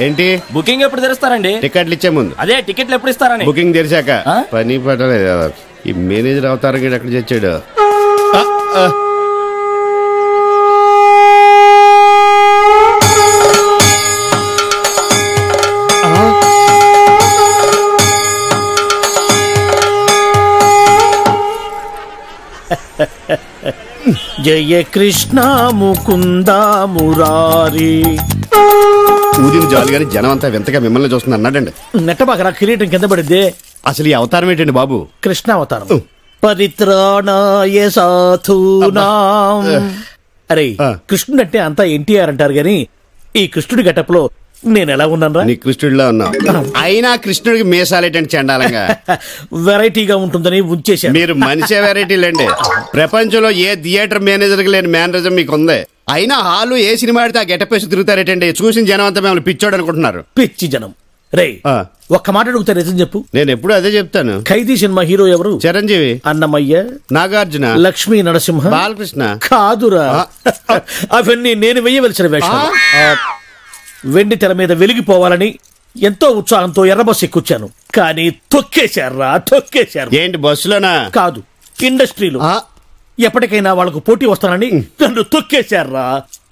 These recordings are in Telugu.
ఏంటి బుకింగ్ ఎప్పుడు తెరుస్తారండి? టికెట్లు ఇచ్చే ముందు. అదే టికెట్లు ఎప్పుడు ఇస్తారని. బుకింగ్ తెరిచాక. పని పడలేదు. ఈ మేనేజర్ అవతారం ఎక్కడ చచ్చాడు? జయ కృష్ణ ముకుంద మురారి. ఊదిని జాలిగాని జనం అంతా వింతగా మిమ్మల్ని చూస్తుంది అన్నాడండి. నెట్టబాకరా కిరీటం కింద పడిద్దే. అసలు ఈ అవతారం ఏంటండి బాబు? కృష్ణ అవతారం. పరిత్రాణాయ సాధూనాం. అరే కృష్ణుడు అంటే అంతా ఎన్టీఆర్ అంటారు గాని ఈ కృష్ణుడి గెటప్ లో నేను ఎలా ఉన్నాను? నీ కృష్ణుడిలో ఉన్నా. అయినా కృష్ణుడికి మీసాలేటండి చండాలంగా. వెరైటీగా ఉంటుందని ఉంచేశాను. మీరు మనిషే వెరైటీలండి. ప్రపంచంలో ఏ థియేటర్ మేనేజర్ కి లేని మేనరిజం మీకు ఉంది. అయినా హాలు ఏ సినిమా ఆడితే ఆ గెటప్ వేసి తిరుగుతారేటండి. చూసిన జనం అంతా మిమ్మల్ని పిచ్చోడు అనుకుంటున్నారు. పిచ్చి జనం. రే ఒక్క మాట అడుగుతా నిజం చెప్పు. నేను ఎప్పుడు అదే చెప్తాను. ఖైదీ సినిమా హీరో ఎవరు? చిరంజీవి, అన్నమయ్య, నాగార్జున, లక్ష్మీ నరసింహ, బాలకృష్ణ. కాదురా, అవన్నీ నేను వెయ్యవలసిన వేషాలు. వెండి తెర మీద వెలిగిపోవాలని ఎంతో ఉత్సాహంతో ఎర్రబస్సు ఎక్కుచ్చాను. కానీ తొక్కేశారా, తొక్కేశారు. ఏంటి బస్సులోనా? కాదు, ఇండస్ట్రీలో. ఎప్పటికైనా వాళ్ళకు పోటీ వస్తానని నన్ను తొక్కేశారా.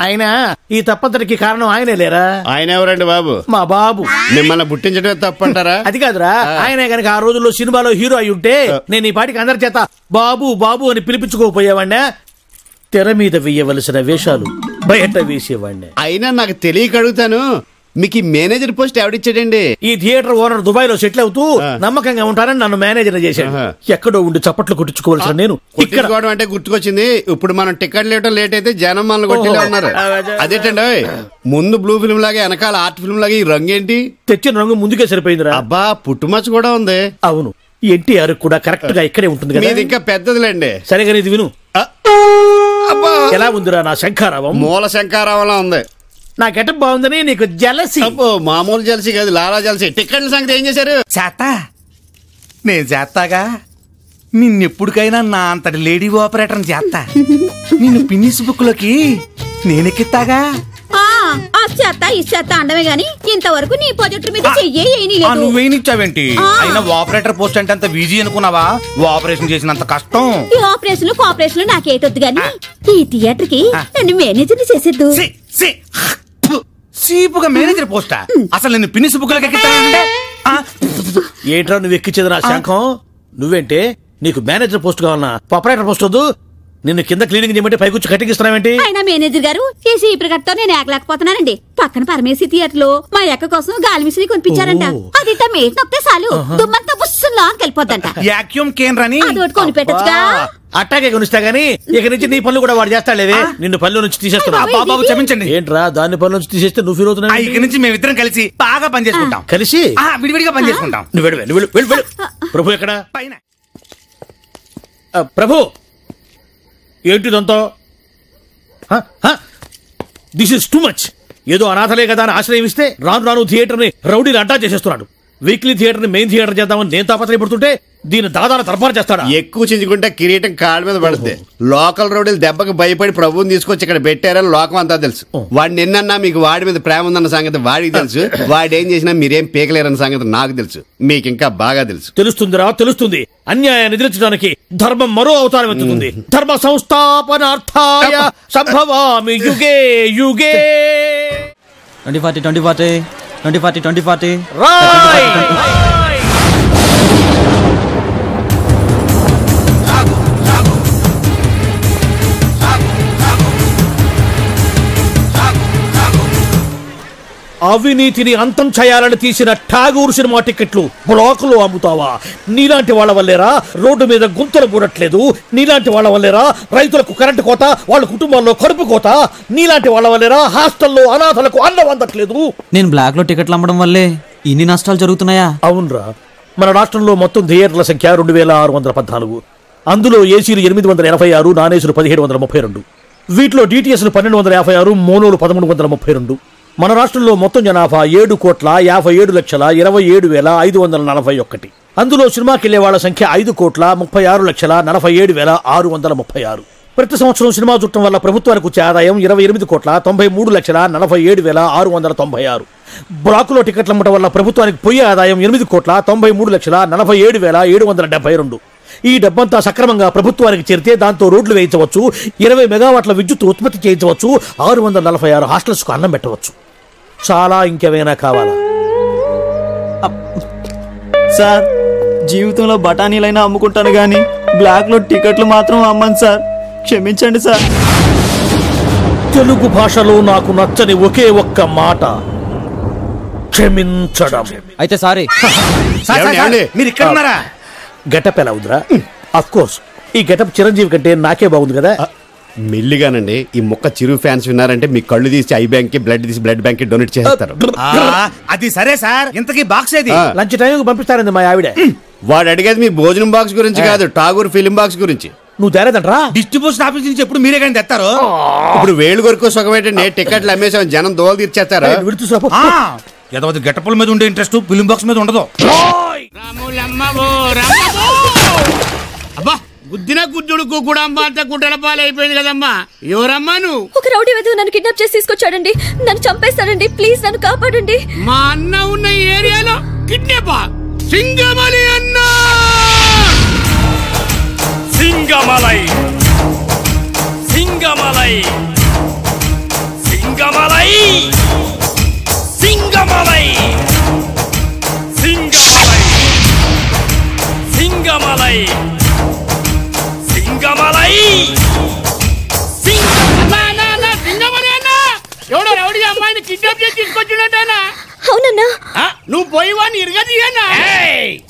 అయినా ఈ తప్పంతటికి కారణం ఆయనే లేరా? ఆయన ఎవరండి బాబు? మా బాబు. మిమ్మల్ని పుట్టించడమే తప్పంటారా? అది కాదురా, ఆయనే గనక ఆ రోజుల్లో సినిమాలో హీరో అయి ఉంటే నేను ఈ పాటికి అందరి చేత బాబు బాబు అని పిలిపించుకోపోయేవాడినా. తెర మీద వేయవలసిన వేషాలు బయట వేసేవాడిని. అయినా నాకు తెలియక అడుగుతాను, మీకు ఈ మేనేజర్ పోస్ట్ ఎవడిచ్చాడండి? ఈ థియేటర్ ఓనర్ దుబాయ్ లో సెటిల్ అవుతూ నమ్మకంగా ఉంటానని నన్ను మేనేజర్ చేశాడు. ఎక్కడో ఉండి చప్పట్లు కొట్టించుకోవాల్సిన నేను ఇక్కడ అంటే గుర్తుకొచ్చింది. ఇప్పుడు మనం టికెట్ లేవటం లేట్ అయితే జనం మనల్ని కొట్టేలా ఉన్నారు. అదేంటండి, ముందు బ్లూ ఫిల్మ్ లాగా వెనకాల ఆర్ట్ ఫిల్మ్ లాగా ఈ రంగు ఏంటి? తెచ్చిన రంగు ముందుకే సరిపోయిందిరా. అబ్బా, పుట్టుమచ్చ కూడా ఉంది. అవును, ఎన్టీఆర్ కూడా కరెక్ట్ గా ఇక్కడే ఉంటుంది కదా. ఇది ఇంకా పెద్దదిలేండి. సరేగా ఇది విను. ఎలా ఉందిరా నా శంఖారావం? మూల శంఖారావంలా ఉంది. నా గెటప్ బాగుందని నీకు జలసి? మామూలు జలసి కాదు, లాలా జలసి. టికెట్ల సంగతి ఏం చేశారు? చేస్తా, నేను చేస్తాగా. నిన్నెప్పుడికైనా నా అంతటి లేడీ ఆపరేటర్ చేస్తా. నిన్ను పిన్నిస్ బుక్ లోకి నేనెక్కిస్తాగా. చేస్తా ఇచ్చేస్తా అండమే గాని ఇంతవరకు నీ ప్రాజెక్టు మీద నువ్వేనిచ్చావేంటి? అయినా ఆపరేటర్ పోస్ట్ అంటే అంత ఈజీ అనుకున్నావా? ఆపరేషన్ చేసినంత కష్టం. ఈ ఆపరేషన్ కోఆపరేషన్ నాకేటొద్దు గాని ఈ థియేటర్ కి నన్ను మేనేజర్ చేసేద్దు. సీపుగా మేనేజర్ పోస్టా? అసలు నేను పిన్నిస్ బుక్ లోకి ఎక్కిస్తానంటే ఏంట్రా నువ్వు ఎక్కించేది నా శంఖం? నువ్వేంటే నీకు మేనేజర్ పోస్ట్ కావాలన్నా ఆపరేటర్ పోస్ట్ వద్దు. నిన్ను కింద క్లీనింగ్ చేయమంటే పైకొచ్చి కటింగ్ ఇస్తున్నావేంటి? అయినా మేనేజర్ గారు చేసి ప్రకటనతో నేను ఏకలేకపోతున్నానండి. పక్కన పరమేశి థియేటర్ లో మా అక్క కోసం గాలి మిషన్ కొనిపించారంట. అది మేట్ నొక్కితే చాలు దుమ్మంతా బుస్సులా వెళ్ళిపోద్దంట. వాక్యూమ్ కేంద్రని అదొకటి కొని పెట్టొచ్చుగా. అట్టాగే కొనిస్తా గానీ ఇక నుంచి నీ పనులు కూడా వాడు చేస్తాడులేవే. నిన్ను పనుల నుంచి తీసేస్తున్నా. బాబు క్షమించండి. ఏంట్రా దాన్ని పనుల నుంచి తీసేస్తే నువ్వు ఫీల్ అవుతున్నావు? ఇక నుంచి మేమిద్దరం కలిసి బాగా పని చేసుకుంటాం. కలిసి విడివిడిగా పని చేసుకుంటాం. నువ్వు ప్రభు ఎక్కడ? పైన. ప్రభు ఏంటిదంతా? This is too much. ఏదో అనాథలే కదా అని ఆశ్రయం ఇస్తే రాను రాను థియేటర్ ని రౌడీని అడ్డా చేసేస్తున్నాడు. వీక్లీ థియేటర్ ని మెయిన్ థియేటర్ చేద్దామని నేను తాపత్రయపడుతుంటే దీని దాదాల దర్బారు చేస్తాడా? ఎక్కువ చించుకుంటే కిరీటం కాళ్ళ మీద పడుతుంది. లోకల్ రౌడీలు దెబ్బకి భయపడి ప్రభువుని తీసుకొచ్చి ఇక్కడ పెట్టారని లోకం అంతా తెలుసు. వాడిని ఎన్నన్నా మీకు వాడి మీద ప్రేమ ఉందన్న సంగతి వాడికి తెలుసు. వాడేం చేసినా మీరేం పీకలేరన్న సంగతి నాకు తెలుసు. మీకు ఇంకా బాగా తెలుసు. తెలుస్తుందిరా, తెలుస్తుంది. అన్యాయాన్ని ఎదిరించడానికి ధర్మం మరో అవతారం ఎత్తుతుంది. ధర్మ సంస్థాపనార్థాయ సంభవామి యుగే యుగే. 2040 2040 2040 2040 అవినీతిని అంతం చేయాలని తీసిన ఠాగూర్ సినిమా టికెట్లు బ్లాక్ లో అమ్ముతావా? నీలాంటి వాళ్ళ వల్లేరా రోడ్డు మీద గుంతలు పూడట్లేదు. నీలాంటి వాళ్ళ వల్లేరా రైతులకు కరెంటు కోత, వాళ్ళ కుటుంబాల్లో కడుపు కోత. నీలాంటి వాళ్ళ వల్లేరా హాస్టల్లో అనాథలకు అన్నం అందట్లేదు. నేను బ్లాక్ లో టికెట్లు అమ్మడం వల్లే ఇన్ని నష్టాలు జరుగుతున్నాయా? అవునరా, మన రాష్ట్రంలో మొత్తం థియేటర్ల సంఖ్య 2614. అందులో ఏసీలు 886, నాన్ ఏసీలు 1732. వీటిలో డిటిఎస్లు 1256, మోనోలు 1332. మన రాష్ట్రంలో మొత్తం జనాభా 7,57,27,541. అందులో సినిమాకి వెళ్లే వాళ్ళ సంఖ్య 5,36,47,636. ప్రతి సంవత్సరం సినిమా చూడటం వల్ల ప్రభుత్వానికి వచ్చే ఆదాయం 28,93,47,696. బ్లాకులో టికెట్లు అమ్మటం వల్ల ప్రభుత్వానికి పోయే ఆదాయం 8,93,47,772. ఈ డబ్బంతా సక్రమంగా ప్రభుత్వానికి చేరితే దాంతో రోడ్లు వేయించవచ్చు, 20 మెగావాట్ల విద్యుత్ ఉత్పత్తి చేయించవచ్చు, 646 హాస్టల్స్ కు అన్నం పెట్టవచ్చు. చాలా ఇంకేమైనా కావాలా? సార్ జీవితంలో బఠానీలైనా అమ్ముకుంటాను గానీ బ్లాక్ లో టికెట్లు మాత్రం అమ్మను సార్, క్షమించండి సార్. తెలుగు భాషలో నాకు నచ్చని ఒకే ఒక్క మాట క్షమించడం. అయితే సారీ. మీరు ఇక్కడ ఉన్నారా? గెటప్ ఎలా ఉందిరా? అఫ్ కోర్స్ ఈ గెటప్ చిరంజీవి కంటే నాకే బాగుంది కదా. మెల్లిగానండి, ఈ మొక్క చిరు ఫ్యాన్స్ విన్నారంటే మీ కళ్ళు తీసి ఐ బ్యాంక్ కి, బ్లడ్ తీసి బ్లడ్ బ్యాంక్ కి డొనేట్ చేస్తారు. అది సరే సార్, ఇంతకీ బాక్స్ ఏది? లంచ్ టైం పంపిస్తారండి మా ఆవిడ. వాడు అడిగేది మీ భోజనం బాక్స్ గురించి కాదు, ఠాగూర్ ఫిలిం బాక్స్ గురించి. నువ్వు తేలేదంటరా? డిస్ట్రిబ్యూషన్ ఆఫీస్ నుంచి ఎప్పుడు మీరే కానీ తెస్తారు. ఇప్పుడు వేలు కొరకు సుఖమేంటండి, టికెట్లు అమ్మేసాం, జనం దోలు తీర్చేస్తారు. ఏదో గెటప్పుల మీద ఉండే ఇంట్రెస్ట్ ఫిలిం బాక్స్ మీద ఉండదు. అబ్బా గుద్దిన గుద్దుడుకు కూడా అమ్మ అంతా గుడ్డల పాలైపోయింది కదమ్మా. ఎవరమ్మా నువ్వు? ఒక రౌడీ వెధవ నన్ను కిడ్నాప్ చేసి తీసుకొచ్చాడండి. నన్ను చంపేస్తాడండి. ప్లీజ్ నన్ను కాపాడండి. మా అన్న ఉన్న ఏరియాలో కిడ్నాపా? సింగమలి అన్న! సింగమలై సింగమలై సింగమలై సింగమలై సింగమలై సింగమలై సింగమలై సింగమలి అన్న ఎవడో రౌడీ అమ్మాయిని కిడ్నాప్ చేసి తీసుకొచ్చినట్టేనా? అవునన్నా. నువ్వు పోయి వాడిని ఇరగదీయన్నా.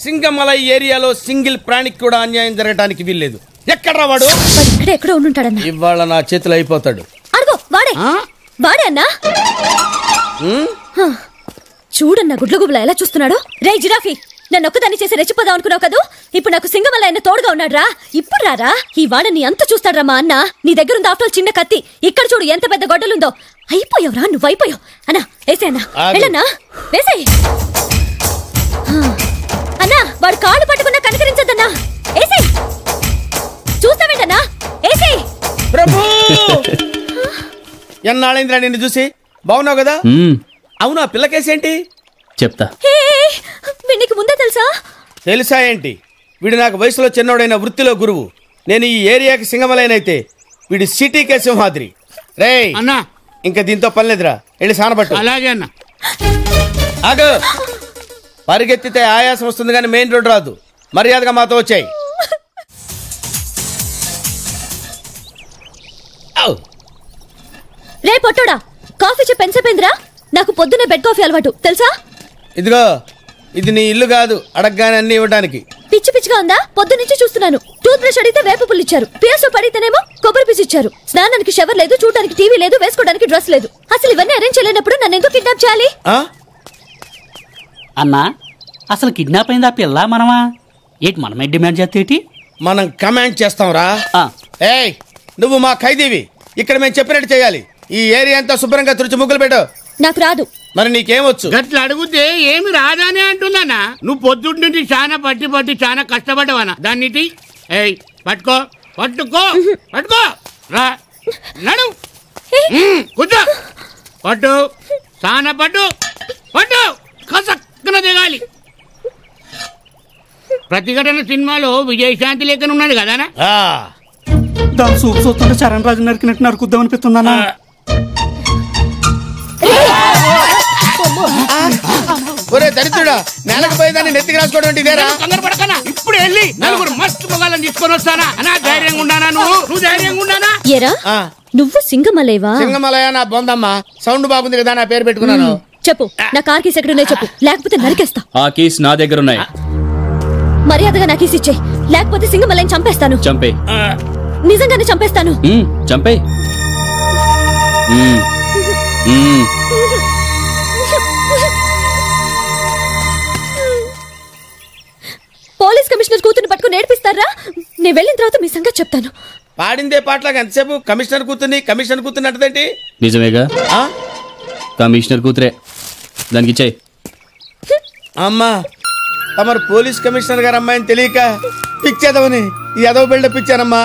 సింగమలై ఏరియాలో సింగిల్ ప్రాణికి కూడా అన్యాయం జరగడానికి వీల్లేదు. ఎక్కడ్రా వాడు? ఇక్కడ ఎక్కడో ఉండుంటాడన్నా. ఇవాళ నా చేతిలో అయిపోతాడు. అడుగో వాడే వాడే అన్నా. చూడన్నా గుడ్లగుబులా ఎలా చూస్తున్నాడో. రే జిరాఫీ, నన్ను ఒక్కదాన్ని చేసి రెచ్చిపోదాం అనుకున్నావు కదూ. ఇప్పుడు నాకు సింగమల్ల ఆయన తోడుగా ఉన్నాడు రా. ఇప్పుడు రారా, ఈ వాడని ఎంత చూస్తాడ్రా మా అన్న. నీ దగ్గర ఉంది ఆఫ్టర్ చిన్న కత్తి. ఇక్కడ చూడు ఎంత పెద్ద గొడ్డలుందో. అయిపోయావురా, నువ్వు అయిపోయావు. అన్నా వేసే అన్నా, వెళ్ళన్నా వేసాయి. అన్నా వాడు కాళ్ళు పట్టుకున్నా కనికరించద్దన్నా. వేసే చూస్తావేంటన్నా, వేసే. ప్రభు ఎన్నాళ్ళైందిరా నిన్ను చూసి. బాగున్నావు కదా? అవును, ఆ పిల్లకేసేంటి చెప్తా. వీడికి ముందే తెలుసా? తెలుసా ఏంటి? వీడు నాకు వయసులో చిన్నోడైన వృత్తిలో గురువు. నేను ఈ ఏరియాకి సింగమలైనైతే వీడు సిటీకే సింహాద్రి. రే అన్నా, ఇంకా దీంతో పని లేదురా, వెళ్ళి సానబట్టు. అలాగే అన్న. ఆగు, పరిగెత్తితే ఆయాసం వస్తుంది కానీ మెయిన్ రోడ్ రాదు. మర్యాదగా మాతో వచ్చాయి. రే పొట్టోడా, కాఫీ చెప్పి ఎంతసేపోయిందిరా? నాకు పొద్దునే బెడ్ కాఫీ అలవాటు తెలుసా? ఇదిగో, ఇది నీ ఇల్లు కాదు అడగగానే అన్ని ఇవ్వడానికి. పిచ్చి పిచ్చిగా ఉందా? పొద్దు నుంచి చూస్తున్నాను. టూత్ బ్రష్ అడిగితే వేప పుల్లు ఇచ్చారు, పియాసో పడితేనేమో కొబ్బరి పీచు ఇచ్చారు. స్నానానికి షవర్ లేదు, చూడడానికి టీవీ లేదు, వేసుకోవడానికి డ్రెస్ లేదు. అసలు ఇవన్నీ అరేంజ్ చేయలేనప్పుడు నన్ను ఎందుకు కిడ్నాప్ చేయాలి? అన్నా, అసలు కిడ్నాప్ అయింది ఆ పిల్ల మనమా? ఏంటి మనమే డిమాండ్ చేస్తే మనం కమాండ్ చేస్తాం రా. ఏయ్, నువ్వు మా ఖైదీవి. ఇక్కడ మేము చెప్పినట్టు చేయాలి. ఈ ఏరియా అంతా శుభ్రంగా తుడిచి ముగ్గులు పెట్టు. నాకు రాదు. మరి నీకేమొచ్చు? గట్ల అడిగితే ఏమి రాదానే అంటున్నానా? నువ్వు పొద్దుటి నుండి చాలా పట్టి చాలా కష్టపడ్డావనా దాన్నిటి. ఏయ్ పట్టుకో పట్టుకో పట్టుకో రా, నడు కూర్చో, పట్టు, చాలా పట్టు పట్టు, కసక్కున దిగాలి. ప్రతిఘటన సినిమాలో విజయశాంతి లేఖన ఉన్నది కదానా? దాని సూపు చూస్తుంటే చరణ్ రాజు నరికినట్టు నరుకుద్దాం అనిపిస్తుందన్నా. ఒరే దరిద్రుడా, నేలకు పోయేదాన్ని నెత్తికి రాసుకోవడం తొందర పడకనా, ఇప్పుడు వెళ్ళి నలుగురు మస్తు మొగాలను తీసుకొని వస్తానా? అనా ధైర్యంగా ఉన్నానా? నువ్వు ధైర్యంగా ఉన్నానా? ఏరా నువ్వు సింగమలేవా? సింగమలయ నా బొందమ్మా. సౌండ్ బాగుంది కదా, నా పేరు పెట్టుకున్నాను. చెప్పు, నా కార్ కీస్ ఎక్కడున్నాయి చెప్పు, లేకపోతే నరికేస్తా. ఆ కీస్ నా దగ్గర ఉన్నాయి. మర్యాదగా నా కీస్ ఇచ్చేయి, లేకపోతే సింగమలయని చంపేస్తాను. చంపే. నిజంగానే చంపేస్తాను. చంపే. పోలీస్ కమిషనర్ కూతుర్ని పట్టుకుని నేర్పిస్తారా? నేను వెళ్ళిన తర్వాత మీ సంగతి చెప్తాను. పాడిందే పాటలాగా ఎంతసేపు కమిషనర్ కూతుర్ని కమిషనర్ కూతుర్ని అంటదేంటి? నిజమేగా? కమిషనర్ కూతురే, దానికి ఇచ్చాయి. అమ్మా తమరు పోలీస్ కమిషనర్ గారు అమ్మాయిని తెలియక పిచ్చేదవని ఎదవ బిల్డప్ ఇచ్చానమ్మా.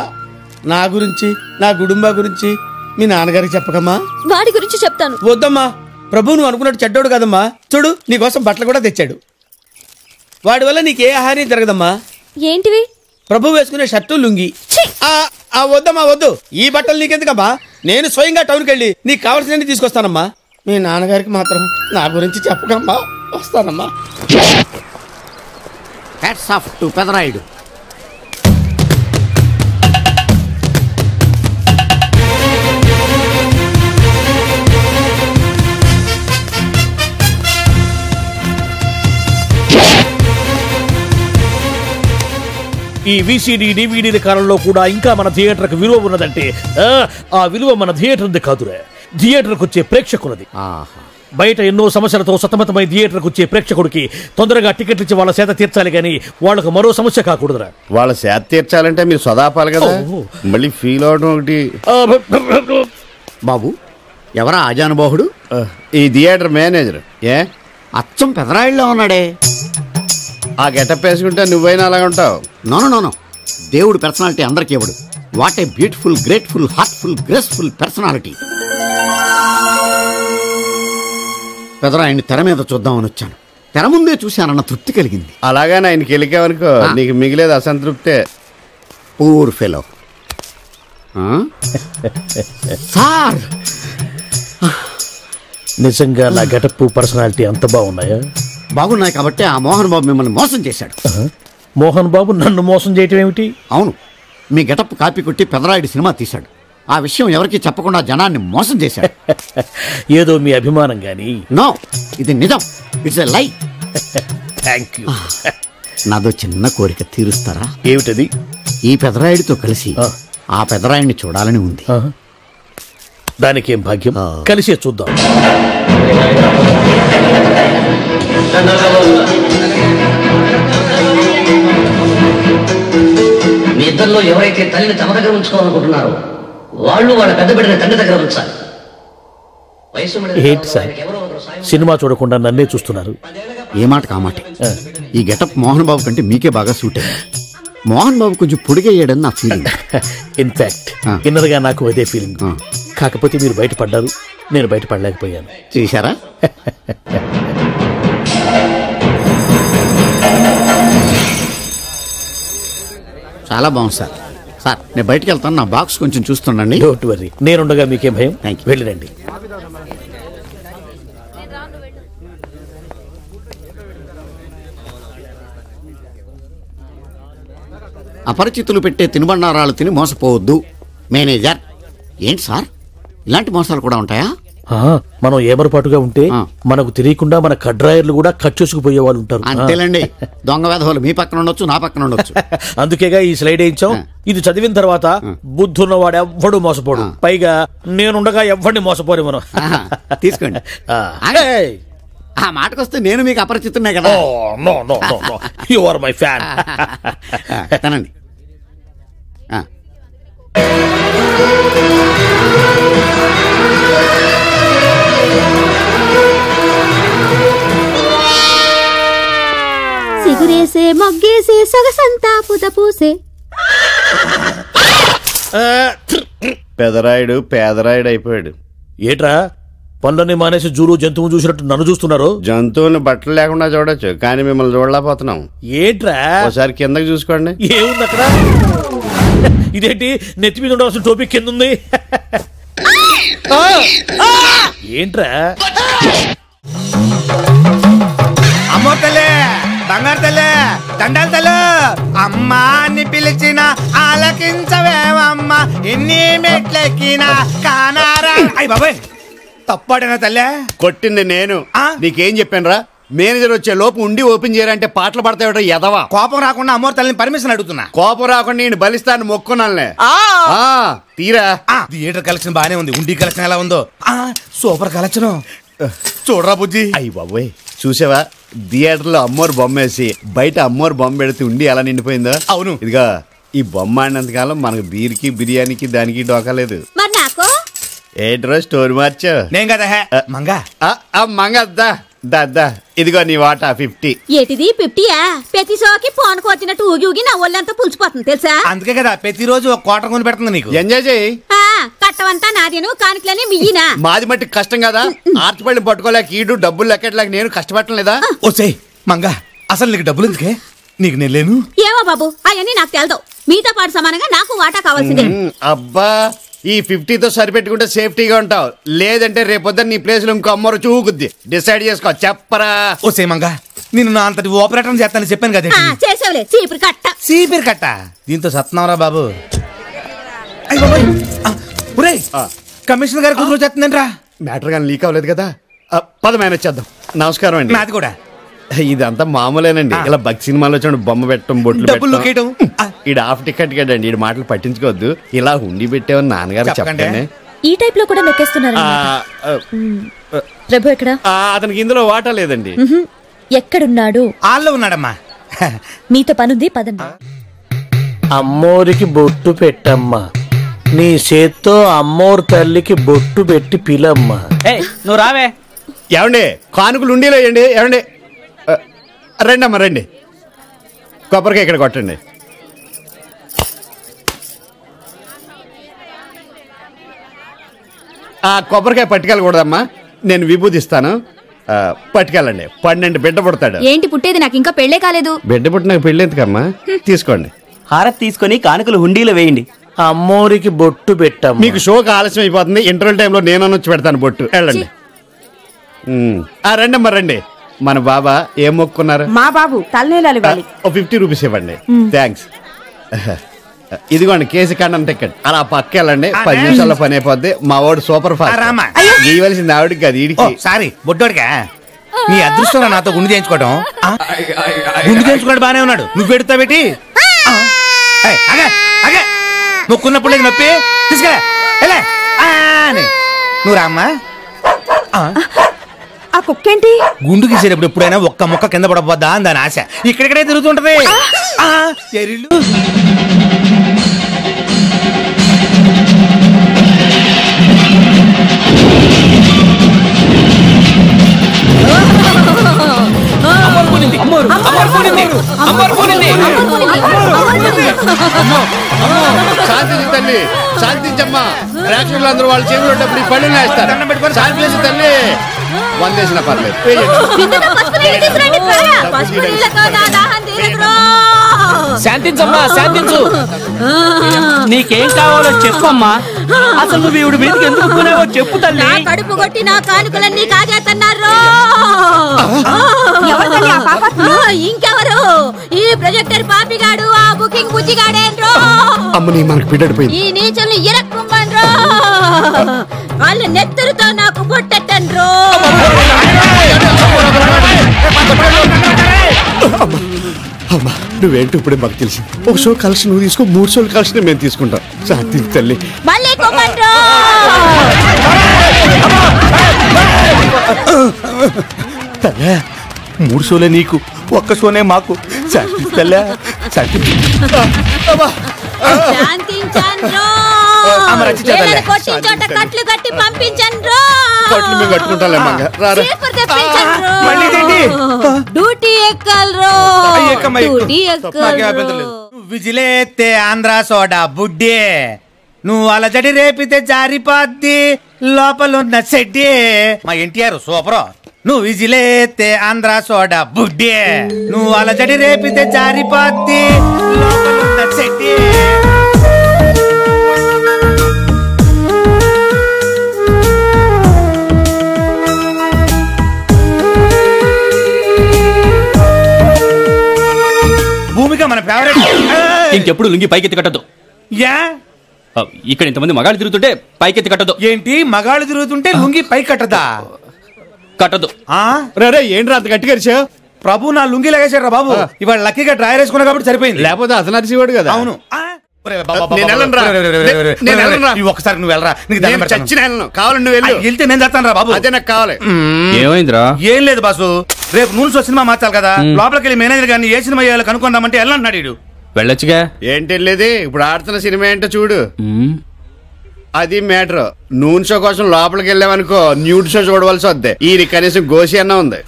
నా గురించి నా కుటుంబం గురించి మీ నాన్నగారికి చెప్పకమ్మా. వాడి గురించి చెప్తాను. వద్దమ్మా, ప్రభు నువ్వు అనుకున్నట్టు చెడ్డోడు కాదమ్మా. చూడు నీకోసం బట్టలు కూడా తెచ్చాడు. వాడి వల్ల నీకే హాని జరగదమ్మా. ఏంటివి? ప్రభు వేసుకునే షర్టు లుంగి. వద్దమ్మా వద్దు, ఈ బట్టలు నీకెందుకమ్మా? నేను స్వయంగా టౌన్కి వెళ్ళి నీకు కావాల్సినవి తీసుకొస్తానమ్మా. మీ నాన్నగారికి మాత్రం నా గురించి చెప్పకమ్మా. వస్తానమ్మా. Hats off to Pedarayudu. ఈ విసిడి డివిడీల కాలంలో కూడా ఇంకా మన థియేటర్కి విలువ ఉన్నదంటే ఆ విలువ మన థియేటర్ది కాదురా, థియేటర్కి వచ్చే ప్రేక్షకులది. బయట ఎన్నో సమస్యలతో సతమతమై థియేటర్కి వచ్చే ప్రేక్షకుడికి తొందరగా టికెట్లు ఇచ్చి వాళ్ళ సేత తీర్చాలి కానీ వాళ్ళకు మరో సమస్య కాకూడదురా. వాళ్ళ సేత తీర్చాలంటే మీరు సదాపాలి కదా, మళ్ళీ ఫీల్ అవడం ఒకటి. బాబు ఎవరా ఆజానుబాహుడు? ఈ థియేటర్ మేనేజర్. ఏ అచ్చం పెదరాయిల్లో ఉన్నాడే. ఆ గెటప్ వేసుకుంటే నువ్వైనా అలాగ ఉంటావు. నో దేవుడు పర్సనాలిటీ అందరికీ ఇవ్వడు. What a beautiful, grateful, heartful, graceful personality. పెదరాయిని తెర మీద చూద్దామని వచ్చాను. తెర ముందే చూశానన్న తృప్తి కలిగింది. అలాగని ఆయనకి వెళ్ళికావనుకో నీకు మిగిలేదు అసంతృప్తే. Poor fellow. సార్ నిజంగా నా గెటప్ పర్సనాలిటీ అంత బాగున్నాయా? బాగున్నాయి కాబట్టి ఆ మోహన్ బాబు మిమ్మల్ని మోసం చేశాడు. మోహన్ బాబు నన్ను మోసం చేయటం ఏమిటి? అవును, మీ గెటప్ కాపీ కొట్టి పెదరాయుడు సినిమా తీశాడు. ఆ విషయం ఎవరికి చెప్పకుండా జనాన్ని మోసం చేశాడు. ఏదో మీ అభిమానం గాని. నో, ఇది నిజం. ఇట్స్ ఎ లై. Thank you. నాదో చిన్న కోరిక తీరుస్తారా? ఏమిటది? ఈ పెదరాయుడితో కలిసి ఆ పెదరాయుడిని చూడాలని ఉంది. దానికేం భాగ్యం, కలిసే చూద్దాం. మీ ఇద్దరిలో ఎవరైతే తల్లిని తమ దగ్గర ఉంచుకోవాలనుకుంటున్నారో వాళ్ళు వాళ్ళ పెద్ద బిడ్డని తండ్రి దగ్గర ఉంచాలి. ఏంటి సార్ సినిమా చూడకుండా నన్నే చూస్తున్నారు? ఏ మాట కామాట. ఈ గెటప్ మోహన్ బాబు కంటే మీకే బాగా సూట్ అయ్యింది. మోహన్ బాబు కొంచెం పొడిగయ్యాడని నా ఫీలింగ్. ఇన్ఫాక్ట్ ఇన్నర్గా నాకు అదే ఫీలింగ్. కాకపోతే మీరు బయటపడ్డారు, నేను బయటపడలేకపోయాను. చూశారా? చాలా బాగుంది సార్. సార్ నేను బయటకు వెళ్తాను, నా బాక్స్ కొంచెం చూస్తుండండి. డోంట్ వరీ, నేనుండగా మీకేం భయం. వెళ్ళిరండి. అపరిచితులు పెట్టే తినుబండారాలు తిని మోసపోవద్దు. మేనేజర్. ఏంటి సార్ ఇలాంటి మోసాలు కూడా ఉంటాయా? మనం ఏమరపాటుగా ఉంటే మనకు తెలియకుండా మన కడ్రాయర్లు కూడా కట్ చేసుకుపోయే వాళ్ళు ఉంటారు. అంతేలేండి, దొంగ వేధవాళ్ళు మీ పక్కన ఉండొచ్చు, నా పక్కన ఉండొచ్చు. అందుకేగా ఈ స్లైడ్ వేయించాం. ఇది చదివిన తర్వాత బుద్ధున్నవాడు ఎవ్వడు మోసపోడు. పైగా నేనుండగా ఎవ్వడిని మోసపోరు మనం. తీసుకోండి. ఆ మాటకొస్తే నేను మీకు అపరిచితున్నే కదా. You are my fan. తనండి. సిగురేసే మొగ్గేసే సొగసంతా పుత పూసే. పెదరాయుడు పేదరాయుడు అయిపోయాడు. ఏట్రా పనులన్నీ మానేసి జూలు జంతువు చూసినట్టు నన్ను చూస్తున్నారు? జంతువుని బట్టలు లేకుండా చూడొచ్చు, కానీ మిమ్మల్ని చూడలేకపోతున్నాం. ఏంట్రా ఒకసారి కిందకి చూసుకోండి. ఏముంది అక్కడ? ఇదేంటి నెత్తి మీద ఉండవలసిన టోపిక్ కింద ఉంది? ఏంట్రా? అమ్మో తల్లే, బంగారు తల్లే, దండాలు తల్లు, అమ్మా అని పిలిచిన ఆలకించవేమమ్మా, ఎన్ని మెట్లెక్కినా కానారా. అయ్య బాబాయ్, తప్పాడేనా తల్లే? కొట్టింది నేను. నీకేం చెప్పాను రా? మేనేజర్ వచ్చే లోపు ఉండి ఓపెన్ చేయాలంటే పాటలు పడతాయట ఎదవా. కోపం రాకుండా అమ్మోరు తల్లిని పర్మిషన్ అడుగుతున్నా. కోపం రాకుండా నేను బలిస్తాను మొక్కున్నానులే. తీరా. థియేటర్ కలెక్షన్ బానే ఉంది. ఉండి కలెక్షన్ ఎలా ఉందో? Super collection. చూడరా బుజ్జి. అయ్యి బాబోయ్, చూసావా? థియేటర్ లో అమ్మోరు బొమ్మ వేసి బయట అమ్మోరు బొమ్మ పెడితే ఉండి ఎలా నిండిపోయిందో. అవును. ఇదిగా ఈ బొమ్మ ఆడినంతకాలం మనకు బీర్కి బిర్యానీకి దానికి డోకాలేదు. మరి నాకు ఏంట్రో స్టోర్ మార్చా? నేను కదా మంగా మంగద్దా దా ఇదిగో నీ వాటా 50. ఏటిది 50యా? ప్రతి సోకి పోనుకు వచ్చినట్టు ఊగి ఊగి నా ఒళ్ళంతా పులిచిపోతుంది తెలుసా? అందుకే కదా ప్రతిరోజు ఒక కోట కొని పెడుతుంది నీకు. ఎంజాయ్ చేయి. కట్టవంతా నాదేను, కానుకలని మియ్యినా. మాది మట్టి కష్టం కదా, ఆర్చిపల్లి పట్టుకోలేక ఈడు డబ్బులు లెక్కట్లేక నేను కష్టపడటం లేదా? ఓసే మంగా, అసలు నీకు డబ్బులు ఎందుకే? నీకు నేను లేను. ఏమో బాబు, అవన్నీ నాకు తెలదు. మీతో పాటు సమానంగా నాకు వాటా కావాల్సిందే. అబ్బా, ఈ 50తో సరిపెట్టుకుంటే సేఫ్టీగా ఉంటావు. లేదంటే రేపొద్దు నీ ప్లేస్ లో ఇంకో అమ్మరు చూకుద్ది. డిసైడ్ చేసుకో. చెప్పరా? ఓసే మంగా, నేను నా అంతటి ఆపరేటర్ చేస్తానని చెప్పాను కదా. చేసావులే, చీపిరి కట్ట. దీంతో సత్నావరా బాబు. కమిషనర్ గారు కూతురు చేస్తుందంట్రా. మ్యాటర్ కానీ లీక్ అవ్వలేదు కదా. పద మేనేజ్ చేద్దాం. నమస్కారం అండి. నాది కూడా. ఇదంతా మామూలేనండి. ఇలా భక్తి సినిమాలో చూడండి, బొమ్మ పెట్టడం, బొట్లు పెట్టడం. ఈడు హాఫ్ టికెట్ కదండి. ఈ మాటలు పట్టించుకోవద్దు. ఇలా హుండి పెట్టేవని నాన్నగారు చెప్పండి. ఈ టైప్ లో కూడా నొక్కేస్తున్నారు. ప్రభు ఎక్కడ? అతనికి ఇందులో వాటా లేదండి. ఎక్కడున్నాడు? ఆల్లో ఉన్నాడమ్మా. మీతో పనుంది, పదండి. అమ్మోరికి బొట్టు పెట్టమ్మా. నీ చేత్తో అమ్మోరు తల్లికి బొట్టు పెట్టి పిలమ్మా. నువ్వు రావే. ఏమండి, కానుకలు ఉండిలో వేయండి. ఏమండి, రండి అమ్మా రండి. కొబ్బరికాయ ఇక్కడ కొట్టండి. కొబ్బరికాయ పట్టుకెళ్ళకూడదమ్మా, నేను విభూతిస్తాను. పట్టుకెళ్ళండి. 12 బిడ్డ పుడతాడు. ఏంటి పుట్టేది? నాకు ఇంకా పెళ్లే కాలేదు. బిడ్డ పుట్టినాక పెళ్ళి ఎందుకమ్మా? తీసుకోండి. హారతి తీసుకొని కానుకలు హుండీలో వేయండి. అమ్మోరికి బొట్టు పెట్టమ్మా. మీకు షోకి ఆలస్యం అయిపోతుంది. ఇంటర్వెల్ టైంలో నేను వచ్చి పెడతాను బొట్టు. వెళ్ళండి. రండి అమ్మా రండి. మన బాబా ఏం మొక్కున్నారు? మా బాబు తలనీలాలు ఇవ్వాలి. 50 రూపీస్ ఇవ్వండి. థ్యాంక్స్. ఇదిగోండి కేసు కండం టికెట్. అలా పక్క వెళ్ళండి. 10 నిమిషాల్లో పని అయిపోద్ది. మా వాడు సూపర్ ఫాస్ట్. ఇవ్వాల్సింది ఆవిడకి కాదు, ఈడికి. సారీ, బొడ్డోడికా? నీ అదృష్టం నాతో గుండు చేయించుకోవడం. గుండు చేయించుకోవడం బానే ఉన్నాడు. నువ్వు పెడతా పెట్టి మొక్కున్నప్పుడు లేదు నొప్పి. తీసుకెళ్ళా నువ్వు రామ్మా. ఆ కుక్కేంటి? గుండు గీసేటప్పుడు ఎప్పుడైనా ఒక్క మొక్క కింద పడపోద్దా అని దాని ఆశ. ఇక్కడిక్కడే తిరుగుతుంటది. శాంతించు తల్లి, శాంతించమ్మా. ప్రేక్షకులు అందరూ వాళ్ళ చేతులు డబ్బులు ఈ పళ్ళు వేస్తారు. శాంతించు తల్లి. వందేసిన పర్లేదు. శాంతించమ్మా, శాంతించు. నీకేం కావాలో చెప్పమ్మా. అసలు నువ్వు ఈవిడ మీదకి ఎందుకు కొనేవో చెప్పు తల్లి. కడుపు కొట్టి నా కానుకలన్నీ కాజేస్తున్నారు. ఇంకెవరు? ఈ ప్రొజెక్టర్ పాపిగాడు, ఆ బుకింగ్ బుజ్జిగాడేంట్రో. అమ్మని మనకు బిడ్డడిపోయింది. ఈ నీచల్ని ఇరక్కుమ్మన్రో. వాళ్ళ నెత్తురుతో నాకు బొట్టెట్టన్రో. అమ్మా, నువ్వేంటి ఇప్పుడే మాకు తెలిసి. ఒక షో కలెక్షన్ నువ్వు తీసుకో, 3 షోల కలెక్షన్ మేము తీసుకుంటాం. శాంతి తల్లి. మళ్ళీ కొమ్మన్రో. 3 షోలే నీకు, ఒక్క షోనే మాకు. శాంతి తల్లి, శాంతి. కొట్టిన చోట కట్లు కట్టి పంపించండ్రో. డ్యూటీ ఎక్కల్రో. విజిలేస్తే ఆంధ్ర సోడా బుడ్డే. నువ్వు అలజడి రేపితే జారిపోద్ది లోపలున్న సెడ్డి. మా ఎన్టీఆర్ సూపర్. నువ్వు విజిలేస్తే ఆంధ్ర సోడా బుడ్డే. నువ్వు అలజడి రేపితే జారిపోద్ది లోపలున్న సెడ్డి. భూమిక మన ఫేవరెట్. ఇంకెప్పుడు లుంగి పైకెత్తి కట్టద్దు. యా, ఇక్కడ ఇంతమంది మగాళ్ళు తిరుగుతుంటే పైకెత్తి కట్టదు. ఏంటి మగాళ్ళు తిరుగుతుంటే లుంగి పై కట్టదా? కట్టదు. రే ఏంట్రా అంత గట్టిగా అరిచావు? ప్రభు నా లుంగి లాగేశాడు రా బాబు. ఇవాళ లక్కీగా డ్రైవర్ వేసుకున్నా కాబట్టి సరిపోయింది. లేకపోతే అతను అరిచేవాడు కదా. అవును. ఒకసారి నువ్వు వెళ్ళరా. చచ్చిన కావాలని నువ్వు వెళ్ళి. వెళ్తే నేను చేస్తాను రా బాబు. అదే నాకు కావాలి. ఏమైందిరా? ఏం లేదు బాసు, రేపు నూనె సినిమా మార్చాలి కదా. లోపలికి వెళ్ళి మేనేజర్ గారిని ఏ సినిమా చేయాలో కనుక్కుందామంటే వెళ్ళంటున్నాడు. వెళ్ళొచ్చుగా. ఏంటి వెళ్ళేది? ఇప్పుడు ఆడుతున్న సినిమా ఏంటో చూడు. అది మ్యాటర్. నూనె షో కోసం లోపలికి వెళ్ళామనుకో న్యూడ్ షో చూడవలసి వద్దే. ఈ కనీసం గోసి అన్న ఉంది.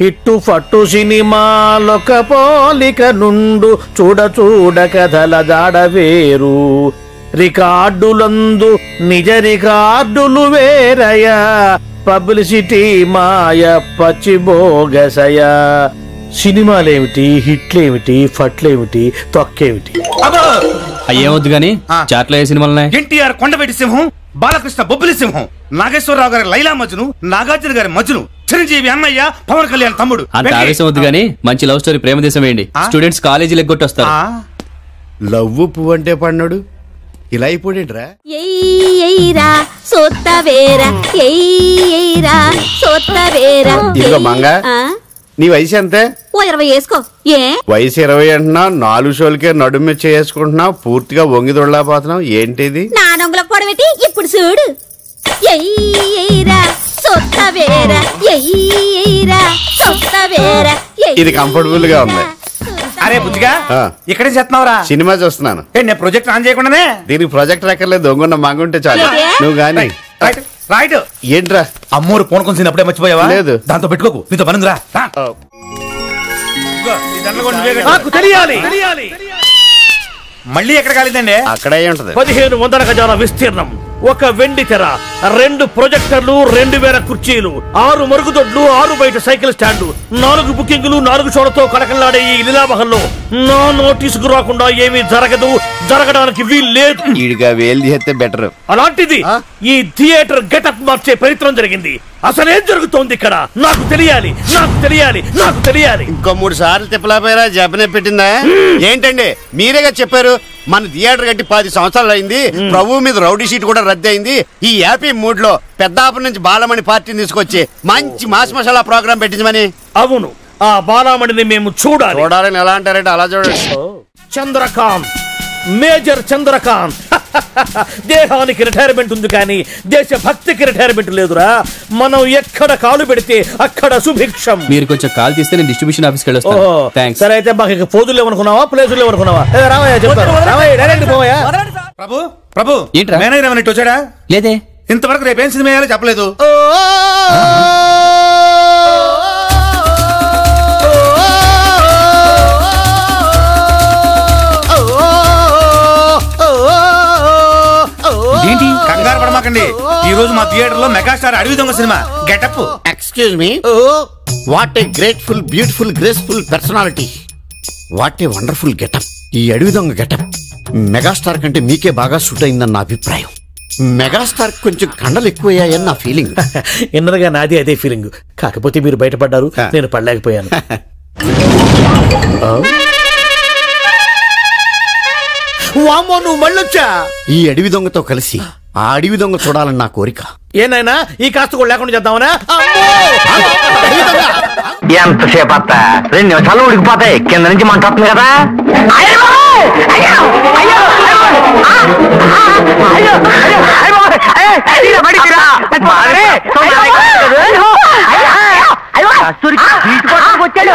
ఇట్టు ఫట్టు సినిమాలొక పోలిక నుండు చూడ చూడ కథల జాడ వేరు రికార్డులందు నిజ రికార్డులు వేరయా పబ్లిసిటీ మాయ పచ్చిబోగసయా. సినిమాలేమిటి, హిట్లేమిటి, ఫట్లేమిటి, తొక్కేమిటి? అయ్యేవద్దు గాని చాట్లో ఏ సినిమాలున్నాయి? ఎన్టీఆర్ కొండవీటి సింహం, బాలకృష్ణ బొబ్బిలి సింహం, నాగేశ్వరరావు గారి లైలా మజ్ను, నాగార్జున గారి మజ్ను, చిరంజీవి అన్నయ్య, పవన్ కళ్యాణ్ తమ్ముడు. అంత ఆవేశం వద్దు గాని మంచి లవ్ స్టోరీ ప్రేమ దేశం వేయండి. స్టూడెంట్స్ కాలేజీలు ఎగ్గొట్టొస్తారు. లవ్ పువ్వు అంటే పన్నాడు ఇలా అయిపోడేట్రా. ఇదిగో మంగ, నీ వయసు ఎంతే? 20 వేసుకో. ఏ వయసు 20 అంటున్నా, 4 షోలకే నడుము చేసుకుంటున్నావు, పూర్తిగా వంగి దొడలేకపోతున్నావు. ఏంటిది? నా నొంగులకు పొడవెట్టి ఇప్పుడు చూడు. ఇది కంఫర్టబుల్ గా ఉంది. అరే బుజ్జిగా, ఇక్కడే చేస్తున్నావురా? సినిమా చూస్తున్నాను. నేను ప్రాజెక్ట్ ఆన్ చేయకుండానే. దీనికి ప్రాజెక్ట్ ఎక్కర్లేదు, దొంగ మంగుంటే చాలు. నువ్వు గాని రైట్. ఏంట్రా అమ్మోరు ఫోన్ కొంచెం అప్పుడే మర్చిపోయావా? లేదు. దాంతో పెట్టుకోకు, నీతో పనుందిరా. నాకు తెలియాలి. మళ్ళీ ఎక్కడ కాలేదండి? అక్కడే ఉంటది. 1500 గజాల విస్తీర్ణం, ఒక వెండి తెర, 2 ప్రొజెక్టర్లు, 2000 కుర్చీలు, 6 మరుగుదొడ్లు, 6 బయట సైకిల్ స్టాండ్, 4 బుకింగ్లు, 4 షోలతో కళకళలాడే ఈ లీలామహల్లో నా నోటీసుకు రాకుండా ఏమీ జరగదు, జరగడానికి వీల్లేదు. ఈడిగా వేలు చేస్తే బెటర్. అలాంటిది ఈ థియేటర్ గెటప్ మార్చే ప్రయత్నం జరిగింది. అసలేం జరుగుతోంది ఇక్కడ? నాకు తెలియాలి, నాకు తెలియాలి, నాకు తెలియాలి. ఇంకో 3 సార్లు తిప్పలేపోయారా? జపనే పెట్టిందా? ఏంటండి మీరేగా చెప్పారు మన థియేటర్ కట్టి 10 సంవత్సరాలు అయింది, ప్రభు మీద రౌడీ షీట్ కూడా రద్దు అయింది. ఈ హ్యాపీ మూడ్ లో పెద్దాపురం నుంచి బాలమణి పార్టీని తీసుకొచ్చి మంచి మాస్ మసాలా ప్రోగ్రామ్ పెట్టించమని. అవును, ఆ బాలమణిని మేము చూడాలి. చూడాలని ఎలా అంటారంటే అలా చూడండి. చంద్రకాంత్, మేజర్ చంద్రకాంత్. దేహానికి రిటైర్మెంట్ ఉంది కానీ దేశభక్తికి రిటైర్మెంట్ లేదురా. మనం ఎక్కడ కాలు పెడితే అక్కడ సుభిక్షం. మీరు కొంచెం కాల్ తీస్తే నేను డిస్ట్రిబ్యూషన్ ఆఫీస్కి వెళ్ళొస్తాను. సరే అయితే మాకు పోదులు ఏమనుకున్నావా, ప్లేసులు ఏమనుకున్నావా? రావయ్యా చెప్తాను. డైరెక్ట్ పోవయ్యా. ప్రభు ఏంట్రా? మేనేజర్ ఏమన్నట్టు వచ్చాడా? లేదే. ఇంతవరకు రేపేం సినిమా వేయాలో చెప్పలేదు. ఏంటి కంగారు పడమాకండి, ఈ రోజు మా థియేటర్ లో మెగాస్టార్ అడవి దొంగ cinema getup. Excuse me, what a grateful, beautiful, graceful personality. What a wonderful getup. ఈ అడవి దొంగ గెటప్ మెగాస్టార్ కంటే మీకే బాగా సూట్ అయిందని నా అభిప్రాయం. మెగాస్టార్ కొంచెం కండలు ఎక్కువయ్యాయని నా ఫీలింగ్. ఎన్నరగా నాది అదే ఫీలింగ్. కాకపోతే మీరు బయటపడ్డారు, నేను పడలేకపోయాను. వామ్మో, నువ్వు మళ్ళొచ్చా? ఈ అడవి దొంగతో కలిసి ఆ అడవి దొంగ చూడాలని నా కోరిక. ఏనాయనా ఈ కాస్త కూడా లేకుండా చేద్దామనా? ఎంతసేపు అత్త 2 నిమిషాలు ఉడికిపోతాయి. కింద నుంచి మంట వస్తుంది కదా. వచ్చాడు.